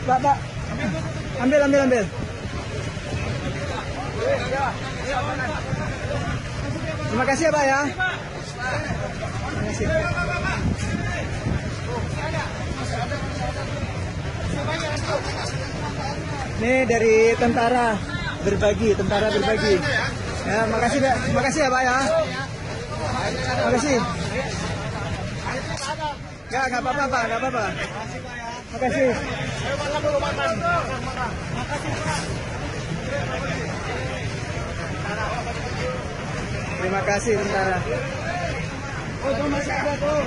Pak. Ambil. Terima kasih ya Pak ya. Terima kasih. Ini dari tentara berbagi. Ya, makasih ya Pak ya. Makasih. Enggak apa-apa Pak, enggak apa-apa. Makasih. Terima kasih tentara. Oh, itu masih ada tuh.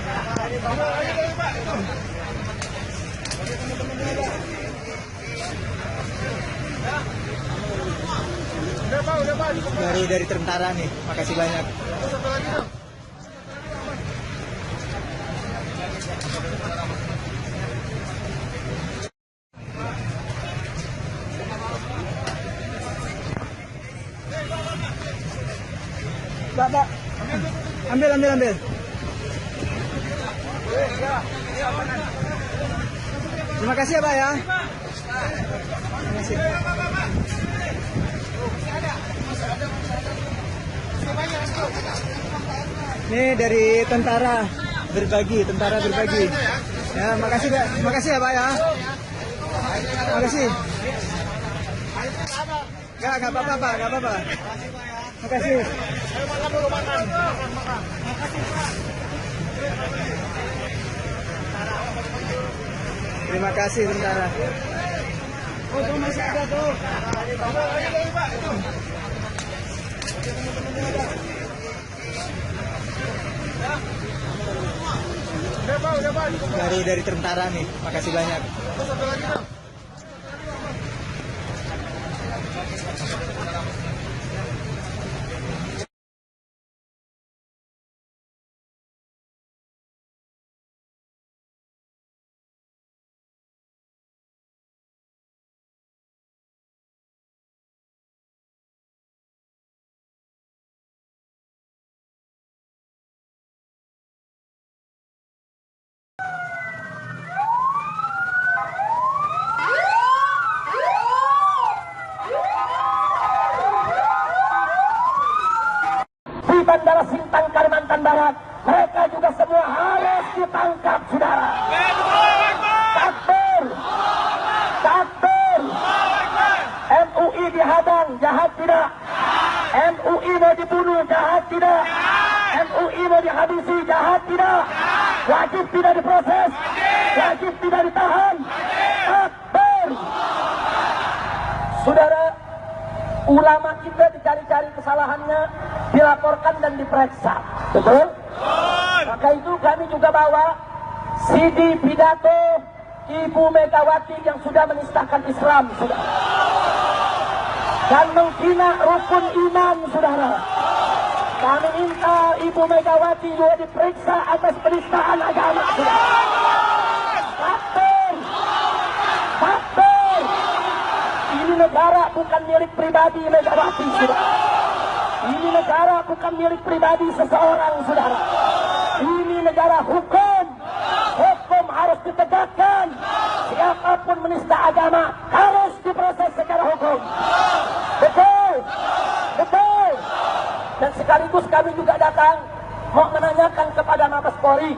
Dari tentara nih, makasih banyak. Pak. Ambil. Terima kasih ya Pak ya. Terima kasih. Ini dari tentara berbagi. Ya, makasih ya Pak ya. Makasih. Enggak apa-apa Pak, enggak apa-apa. Makasih. Terima kasih tentara. Oh, itu masih ada tuh. Dari tentara nih, makasih banyak. Bandara Sintang, Kalimantan Barat, mereka juga semua harus ditangkap, saudara. Takbir. MUI dihadang, jahat tidak. MUI mau dibunuh, jahat tidak. MUI mau dihabisi, jahat tidak. Wajib tidak diproses, wajib tidak ditahan. Takbir. Saudara, ulama kita dicari-cari kesalahannya, dilaporkan dan diperiksa, betul? Maka itu kami juga bawa CD pidato Ibu Megawati yang sudah menistakan Islam, saudara, dan menghina rukun iman, saudara. Kami minta Ibu Megawati juga diperiksa atas penistaan agama, saudara. Takbir. Ini negara bukan milik pribadi Megawati, saudara. Ini negara bukan milik pribadi seseorang, saudara. Ini negara hukum. Hukum harus ditegakkan. Siapapun menista agama harus diproses secara hukum. Betul. Dan sekaligus kami juga datang mau menanyakan kepada Mabes Polri.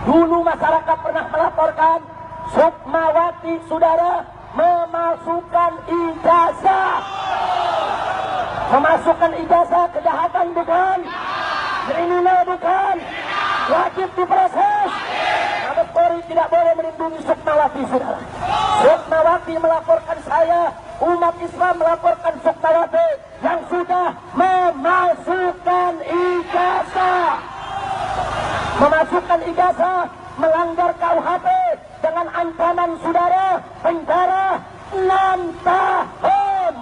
Dulu masyarakat pernah melaporkan Sukmawati, saudara, memasukkan ijazah kejahatan, bukan? Kriminal, bukan? Wajib diproses. Mabes Polri tidak boleh melindungi Sukmawati, saudara. Sukmawati melaporkan saya, umat Islam melaporkan Sukmawati yang sudah memasukkan ijazah, melanggar KUHP dengan ancaman, saudara, penjara 6 tahun.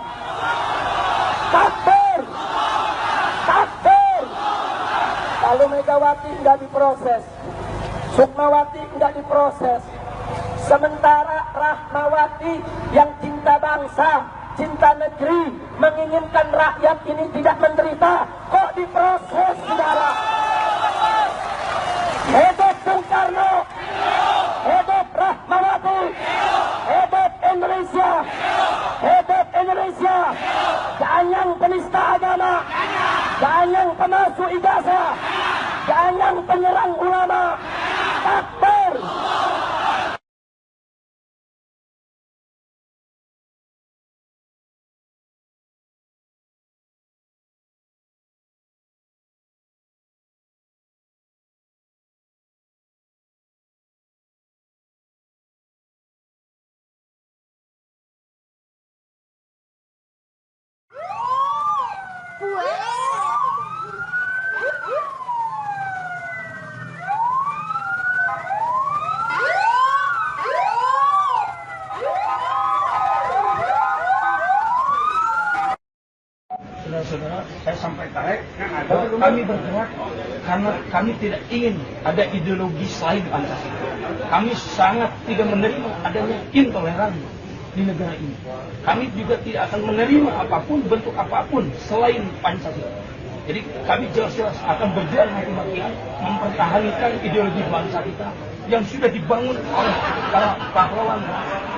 Takbir. Kalau Megawati tidak diproses, Sukmawati tidak diproses, sementara Rahmawati yang cinta bangsa, cinta negeri, menginginkan rakyat ini tidak menderita, kok diproses, saudara? Hidup Bung Karno, hidup Rahmawati, hidup Indonesia. bergerak karena kami tidak ingin ada ideologi selain Pancasila. Kami sangat tidak menerima adanya intoleransi di negara ini. Kami juga tidak akan menerima apapun, bentuk apapun selain Pancasila. Jadi kami jelas-jelas akan berjuang mati-matian mempertahankan ideologi bangsa kita yang sudah dibangun oleh para pahlawan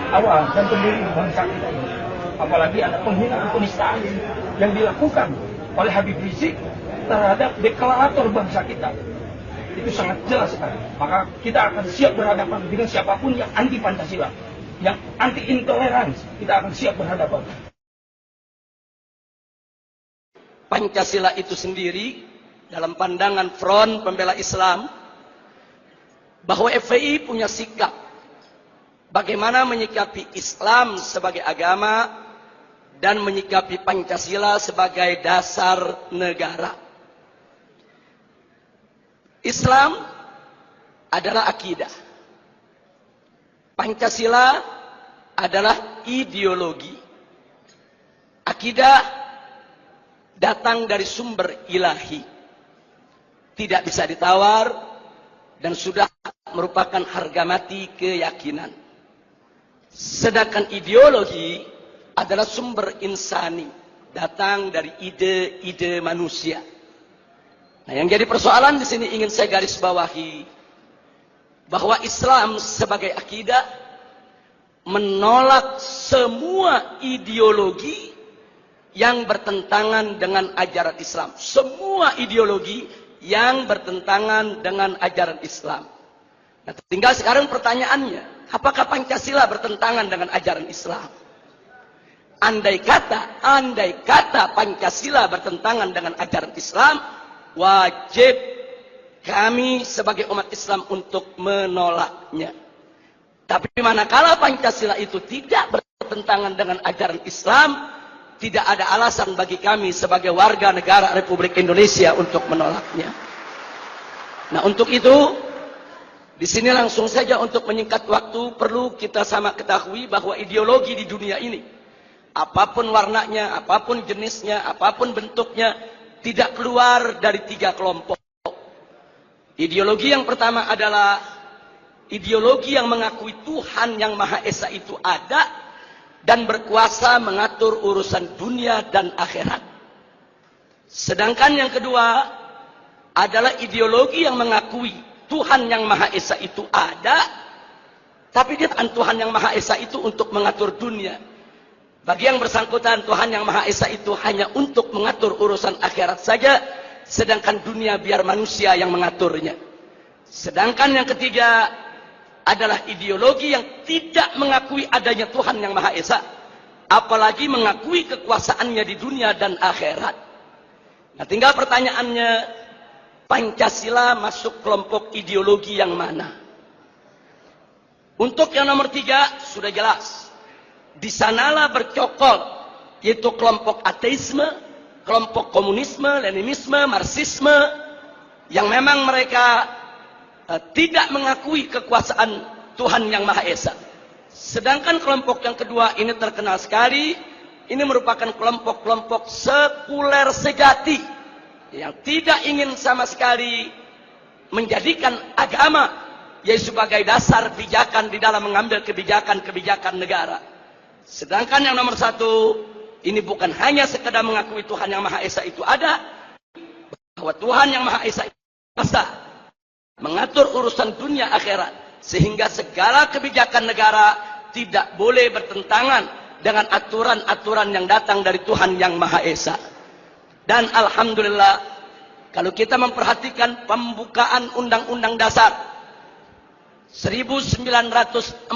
awal dan pendiri bangsa kita ini. Apalagi ada penghinaan penistaan yang dilakukan oleh Habib Rizik terhadap deklarator bangsa kita. Itu sangat jelas sekali. Maka kita akan siap berhadapan dengan siapapun yang anti Pancasila, yang anti intoleransi. Kita akan siap berhadapan. Pancasila itu sendiri dalam pandangan Front Pembela Islam bahwa FPI punya sikap bagaimana menyikapi Islam sebagai agama dan menyikapi Pancasila sebagai dasar negara. Islam adalah akidah. Pancasila adalah ideologi. Akidah datang dari sumber ilahi, tidak bisa ditawar dan sudah merupakan harga mati keyakinan. Sedangkan ideologi adalah sumber insani, datang dari ide-ide manusia. Nah, yang jadi persoalan di sini ingin saya garis bawahi bahwa Islam sebagai akidah menolak semua ideologi yang bertentangan dengan ajaran Islam. Semua ideologi yang bertentangan dengan ajaran Islam. Nah, tinggal sekarang pertanyaannya, apakah Pancasila bertentangan dengan ajaran Islam? Andai kata Pancasila bertentangan dengan ajaran Islam, wajib kami sebagai umat Islam untuk menolaknya. Tapi manakala Pancasila itu tidak bertentangan dengan ajaran Islam, tidak ada alasan bagi kami sebagai warga negara Republik Indonesia untuk menolaknya. Nah, untuk itu, di sini langsung saja untuk menyingkat waktu, perlu kita sama ketahui bahwa ideologi di dunia ini, apapun warnanya, apapun jenisnya, apapun bentuknya, tidak keluar dari 3 kelompok. Ideologi yang pertama adalah ideologi yang mengakui Tuhan yang Maha Esa itu ada dan berkuasa mengatur urusan dunia dan akhirat. Sedangkan yang kedua adalah ideologi yang mengakui Tuhan yang Maha Esa itu ada, tapi dia bukan Tuhan yang Maha Esa itu untuk mengatur dunia. Bagi yang bersangkutan, Tuhan yang Maha Esa itu hanya untuk mengatur urusan akhirat saja, sedangkan dunia biar manusia yang mengaturnya. Sedangkan yang ketiga adalah ideologi yang tidak mengakui adanya Tuhan yang Maha Esa, apalagi mengakui kekuasaannya di dunia dan akhirat. Nah, tinggal pertanyaannya, Pancasila masuk kelompok ideologi yang mana? Untuk yang nomor 3 sudah jelas, di sanalah bercokol, yaitu kelompok ateisme, kelompok komunisme, leninisme, marxisme, yang memang mereka tidak mengakui kekuasaan Tuhan yang Maha Esa. Sedangkan kelompok yang kedua ini terkenal sekali, ini merupakan kelompok-kelompok sekuler sejati yang tidak ingin sama sekali menjadikan agama yaitu sebagai dasar pijakan di dalam mengambil kebijakan-kebijakan negara. Sedangkan yang nomor 1 ini bukan hanya sekedar mengakui Tuhan yang Maha Esa itu ada, bahwa Tuhan yang Maha Esa itu kuasa mengatur urusan dunia akhirat, sehingga segala kebijakan negara tidak boleh bertentangan dengan aturan-aturan yang datang dari Tuhan yang Maha Esa. Dan alhamdulillah, kalau kita memperhatikan pembukaan Undang-Undang Dasar 1945